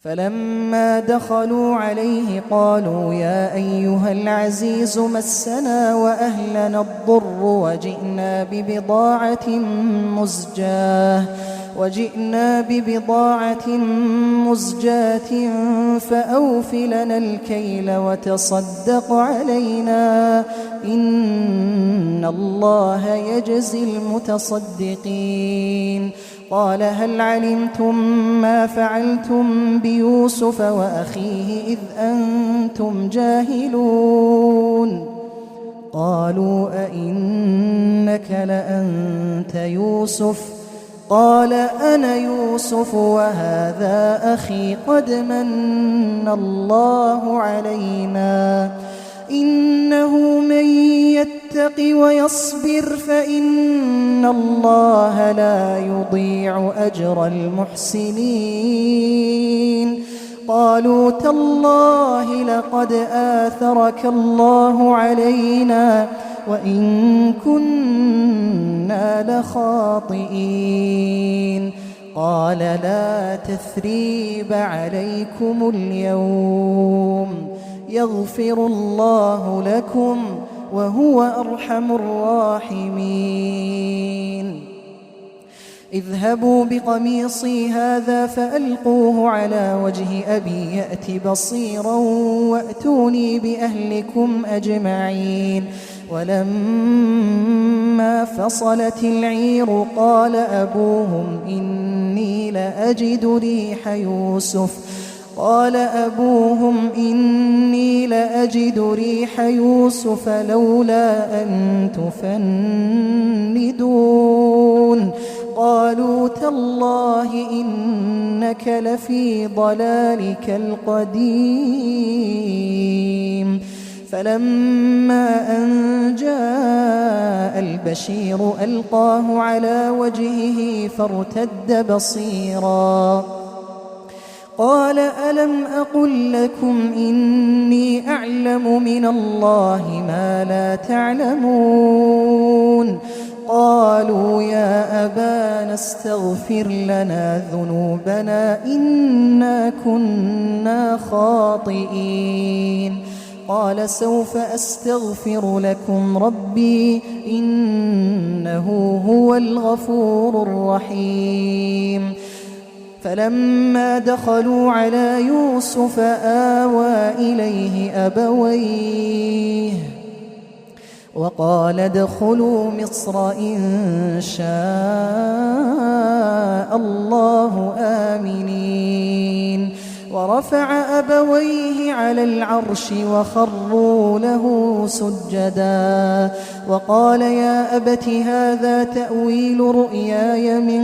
فلما دخلوا عليه قالوا يا أيها العزيز مسنا وأهلنا الضر وجئنا ببضاعة مزجاة فأوف لنا الكيل وتصدق علينا إن الله يجزي المتصدقين. قال هل علمتم ما فعلتم بيوسف وأخيه إذ أنتم جاهلون؟ قالوا أئنك لأنت يوسف؟ قال أنا يوسف وهذا أخي قد من الله علينا إنه من يتق ويصبر فإن الله لا يضيع أجر المحسنين. قالوا تالله لقد آثرك الله علينا وإن كنا لخاطئين. قال لا تثريب عليكم اليوم يغفر الله لكم وهو أرحم الراحمين. اذهبوا بقميصي هذا فألقوه على وجه أبي يأت بصيرا وأتوني بأهلكم أجمعين. ولما فصلت العير قال أبوهم إني لأجد ريح يوسف لولا أن تفندون. قالوا تالله إنك لفي ضلالك القديم. فلما أن جاء البشير ألقاه على وجهه فارتد بصيرا قال ألم أقل لكم إني أعلم من الله ما لا تعلمون؟ قالوا يا أبانا استغفر لنا ذنوبنا إنا كنا خاطئين. قال سوف أستغفر لكم ربي إنه هو الغفور الرحيم. فلما دخلوا على يوسف آوى إليه أبويه وقال ادخلوا مصر إن شاء الله آمنين. ورفع أبويه على العرش وخروا له سجدا وقال يا أبت هذا تأويل رؤياي من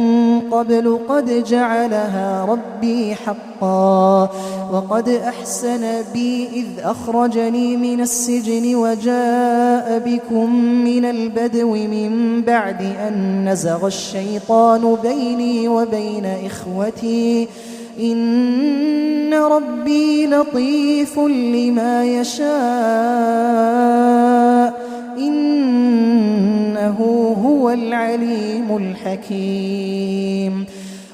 قبل قد جعلها ربي حقا وقد أحسن بي إذ أخرجني من السجن وجاء بكم من البدو من بعد أن نزغ الشيطان بيني وبين إخوتي إن ربي لطيف لما يشاء إنه هو العليم الحكيم.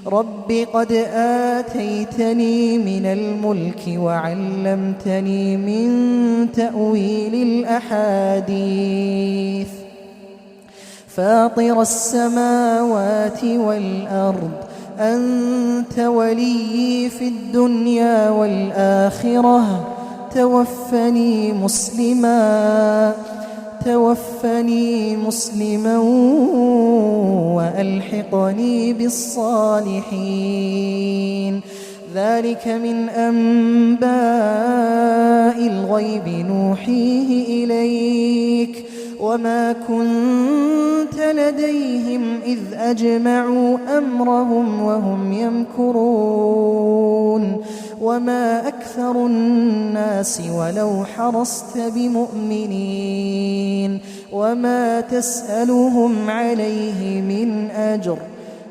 رب قد آتيتني من الملك وعلمتني من تأويل الأحاديث فاطر السماوات والأرض أنت ولي في الدنيا والآخرة توفني مسلما وألحقني بالصالحين. ذلك من أنباء الغيب نوحيه إليك وما كنت لديهم إذ أجمعوا أمرهم وهم يمكرون وما أكثر الناس ولو حرصت بمؤمنين وما تسألهم عليه من أجر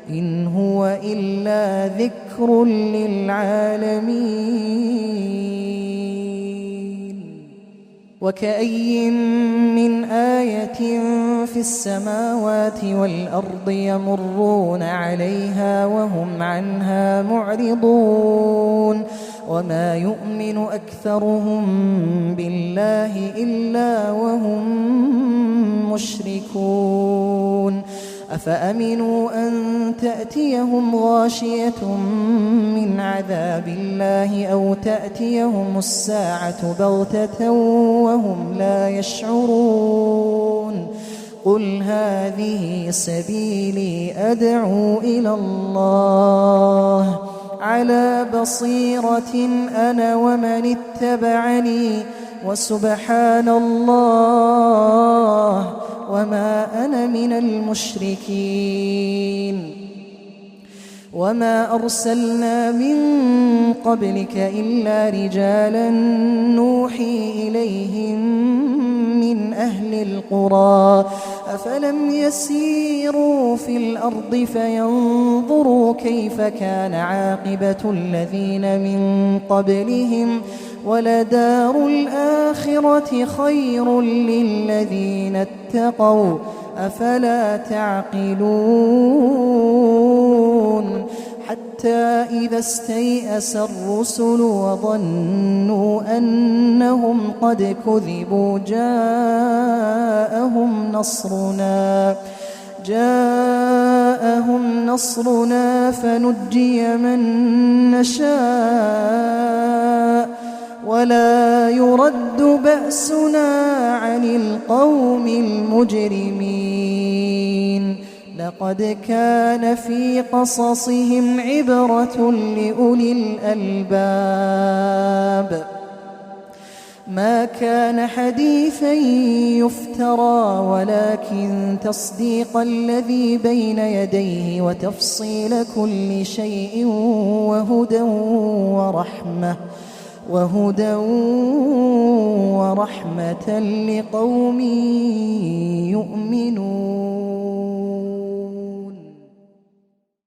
إن هو إلا ذكر للعالمين. وكأي من آية في السماوات والأرض يمرون عليها وهم عنها معرضون وما يؤمن أكثرهم بالله إلا وهم مشركون أفأمنوا أن تأتيهم غاشية من عذاب الله أو تأتيهم الساعة بغتة وهم لا يشعرون قل هذه سبيلي أدعو إلى الله على بصيرة أنا ومن اتبعني وسبحان الله وما أنا من المشركين وما أرسلنا من قبلك إلا رجالا نوحي إليهم من أهل القرى أفلم يسيروا في الأرض فينظروا كيف كان عاقبة الذين من قبلهم ولدار الآخرة خير للذين اتقوا أفلا تعقلون حتى إذا استيأس الرسل وظنوا أنهم قد كذبوا جاءهم نصرنا فنجي من نشاء ولا يرد بأسنا عن القوم المجرمين لقد كان في قصصهم عبرة لأولي الألباب ما كان حديثا يفترى ولكن تصديق الذي بين يديه وتفصيل كل شيء وهدى ورحمة لقوم يؤمنون